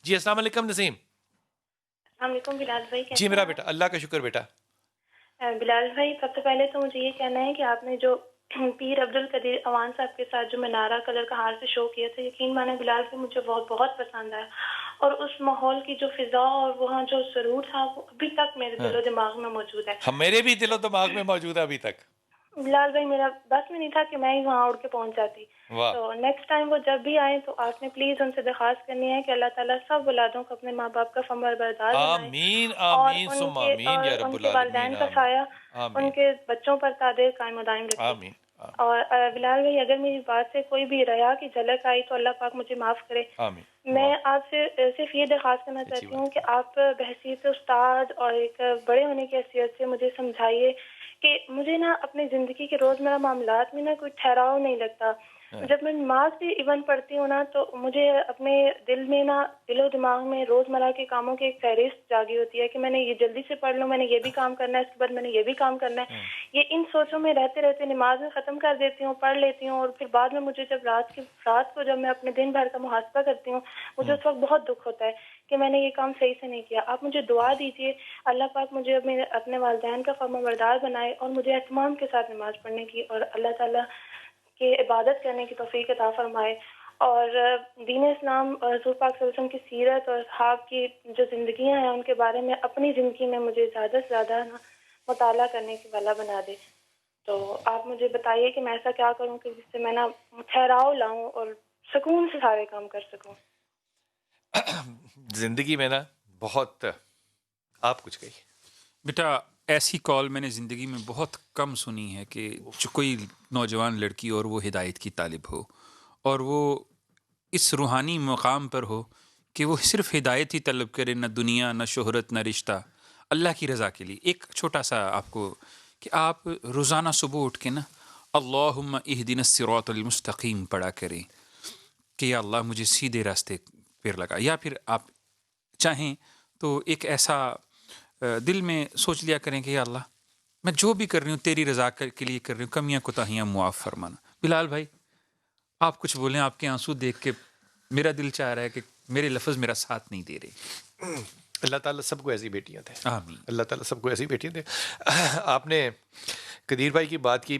جی السلام علیکم نسیم. السلام علیکم بلال بھائی. جی میرا بیٹا, اللہ کا شکر بیٹا. بلال بھائی سب سے پہلے تو مجھے یہ کہنا ہے کہ آپ نے جو پیر عبد القدیر اوان صاحب کے ساتھ جو منارہ کلر کا ہار سے شو کیا تھا, یقین مانے بلال بھائی مجھے بہت بہت پسند آیا, اور اس ماحول کی جو فضا اور وہاں جو سرور تھا وہ ابھی تک میرے دل و دماغ میں موجود ہے. میرے بھی دل و دماغ میں موجود ہے ابھی تک. بلال بھائی میرا بس میں نہیں تھا کہ میں ہی وہاں اڑ کے پہنچ جاتی. واہ. تو نیکسٹ ٹائم وہ جب بھی آئیں تو آپ نے پلیز ان سے درخواست کرنی ہے کہ اللہ تعالیٰ سب اولادوں کو اپنے ماں باپ کا فرمانبردار بنائے, آمین اور آمین ثم آمین یا رب ان کے العالمین. والدین کا سایہ ان آمین کے بچوں پر قادر قائم و دائم رکھے. آمین. اور بلال بھائی اگر میری بات سے کوئی بھی ریا کی جھلک آئی تو اللہ پاک مجھے معاف کرے. آمین. میں آپ سے صرف یہ درخواست کرنا اچھی چاہتی ہوں بات کہ آپ بحیثیت استاد اور ایک بڑے ہونے کی حیثیت سے مجھے سمجھائیے کہ مجھے نا اپنی زندگی کے روزمرہ معاملات میں نا کوئی ٹھہراؤ نہیں لگتا. جب میں نماز بھی ایون پڑھتی ہوں نا تو مجھے اپنے دل میں نا دل و دماغ میں روزمرہ کے کاموں کی ایک فہرست جاگی ہوتی ہے کہ میں نے یہ جلدی سے پڑھ لوں, میں نے یہ بھی کام کرنا ہے, اس کے بعد میں نے یہ بھی کام کرنا ہے. یہ ان سوچوں میں رہتے رہتے نماز میں ختم کر دیتی ہوں, پڑھ لیتی ہوں, اور پھر بعد میں مجھے جب رات کو جب میں اپنے دن بھر کا محاسبہ کرتی ہوں مجھے اس وقت بہت دکھ ہوتا ہے کہ میں نے یہ کام صحیح سے نہیں کیا. آپ مجھے دعا دیجیے اللہ پاک مجھے اپنے والدین کا فرمانبردار بنائے اور مجھے اہتمام کے ساتھ نماز پڑھنے کی اور اللہ تعالیٰ کی عبادت کرنے کی توفیق عطا فرمائے, اور دین اسلام اور حضور پاک صلی اللہ علیہ وسلم کی سیرت اور صحاب کی جو زندگیاں ہیں ان کے بارے میں اپنی زندگی میں مجھے زیادہ سے زیادہ مطالعہ کرنے کی والا بنا دے. تو آپ مجھے بتائیے کہ میں ایسا کیا کروں کہ جس سے میں نا ٹھہراؤ لاؤں اور سکون سے سارے کام کر سکوں. زندگی میں نا بہت, آپ کچھ کہیے بیٹا. ایسی کال میں نے زندگی میں بہت کم سنی ہے کہ جو کوئی نوجوان لڑکی اور وہ ہدایت کی طالب ہو اور وہ اس روحانی مقام پر ہو کہ وہ صرف ہدایت ہی طلب کرے, نہ دنیا نہ شہرت نہ رشتہ, اللہ کی رضا کے لیے. ایک چھوٹا سا آپ کو کہ آپ روزانہ صبح اٹھ کے نا اللہم اہدنا الصراط المستقیم پڑھا کریں کہ یا اللہ مجھے سیدھے راستے پہ لگا. یا پھر آپ چاہیں تو ایک ایسا دل میں سوچ لیا کریں کہ یا اللہ میں جو بھی کر رہی ہوں تیری رضا کے لیے کر رہی ہوں, کمیاں کوتاہیاں معاف فرمانا. بلال بھائی آپ کچھ بولیں, آپ کے آنسو دیکھ کے میرا دل چاہ رہا ہے کہ میرے لفظ میرا ساتھ نہیں دے رہے. اللہ تعالیٰ سب کو ایسی بیٹیاں دیں. آمین. اللہ تعالیٰ سب کو ایسی بیٹیاں دیں. آپ نے قدیر بھائی کی بات کی.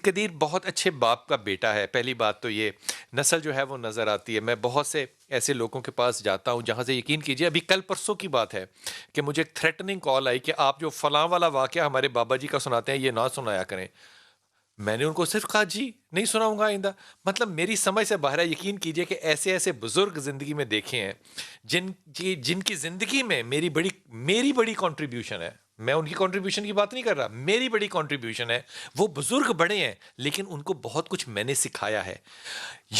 قدیر بہت اچھے باپ کا بیٹا ہے. پہلی بات تو یہ نسل جو ہے وہ نظر آتی ہے. میں بہت سے ایسے لوگوں کے پاس جاتا ہوں جہاں سے یقین کیجیے ابھی کل پرسوں کی بات ہے کہ مجھے ایک تھریٹننگ کال آئی کہ آپ جو فلاں والا واقعہ ہمارے بابا جی کا سناتے ہیں یہ نہ سنایا کریں. میں نے ان کو صرف کہا جی نہیں سناؤں گا آئندہ. مطلب میری سمجھ سے باہر ہے. یقین کیجئے کہ ایسے ایسے بزرگ زندگی میں دیکھے ہیں جن کی زندگی میں میری بڑی کنٹریبیوشن ہے. میں ان کی کنٹریبیوشن کی بات نہیں کر رہا, میری بڑی کنٹریبیوشن ہے. وہ بزرگ بڑے ہیں لیکن ان کو بہت کچھ میں نے سکھایا ہے.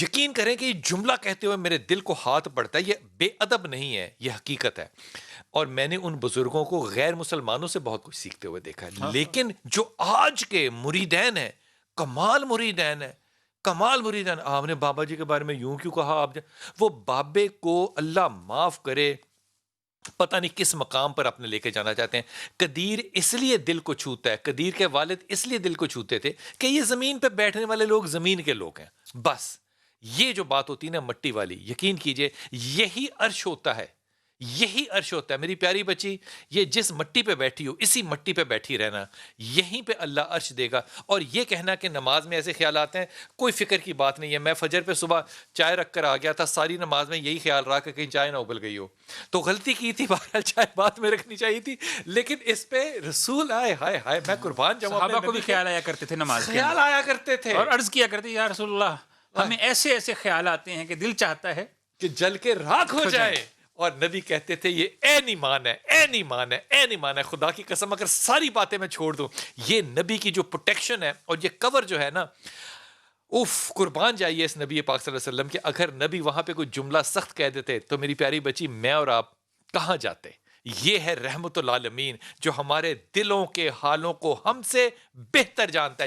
یقین کریں کہ یہ جملہ کہتے ہوئے میرے دل کو ہاتھ پڑتا ہے. یہ بے ادب نہیں ہے, یہ حقیقت ہے. اور میں نے ان بزرگوں کو غیر مسلمانوں سے بہت کچھ سیکھتے ہوئے دیکھا ہے. لیکن جو آج کے مریدین ہیں کمال مریدین ہے, کمال مریدین. آپ نے بابا جی کے بارے میں یوں کیوں کہا؟ آپ وہ بابے کو اللہ معاف کرے پتہ نہیں کس مقام پر اپنے لے کے جانا چاہتے ہیں. قدیر اس لیے دل کو چھوتا ہے, قدیر کے والد اس لیے دل کو چھوتے تھے کہ یہ زمین پہ بیٹھنے والے لوگ زمین کے لوگ ہیں. بس یہ جو بات ہوتی ہے نا مٹی والی, یقین کیجئے یہی عرش ہوتا ہے, یہی عرش ہوتا ہے. میری پیاری بچی, یہ جس مٹی پہ بیٹھی ہو اسی مٹی پہ بیٹھی رہنا, یہیں پہ اللہ عرش دے گا. اور یہ کہنا کہ نماز میں ایسے خیالات ہیں, کوئی فکر کی بات نہیں ہے. میں فجر پہ صبح چائے رکھ کر آ گیا تھا, ساری نماز میں یہی خیال رہا کہ کہیں چائے نہ ابل گئی ہو. تو غلطی کی تھی, بہرحال چائے بعد میں رکھنی چاہیے تھی. لیکن اس پہ رسول آئے ہائے ہائے میں قربان جاؤں, صحابہ کو بھی خیال آیا کرتے تھے نماز کے خیال آیا کرتے تھے اور عرض کیا کرتے یا رسول اللہ ہمیں ایسے ایسے خیال آتے ہیں کہ دل چاہتا ہے کہ جل کے راکھ ہو جائے. اور نبی کہتے تھے یہ عین ایمان ہے, عین ایمان ہے, عین ایمان ہے. خدا کی قسم اگر ساری باتیں میں چھوڑ دوں, یہ نبی کی جو پروٹیکشن ہے اور یہ کور جو ہے نا, اوف قربان جائیے اس نبی پاک صلی اللہ علیہ وسلم کہ اگر نبی وہاں پہ کوئی جملہ سخت کہہ دیتے تو میری پیاری بچی میں اور آپ کہاں جاتے. یہ ہے رحمت العالمین جو ہمارے دلوں کے حالوں کو ہم سے بہتر جانتا ہے.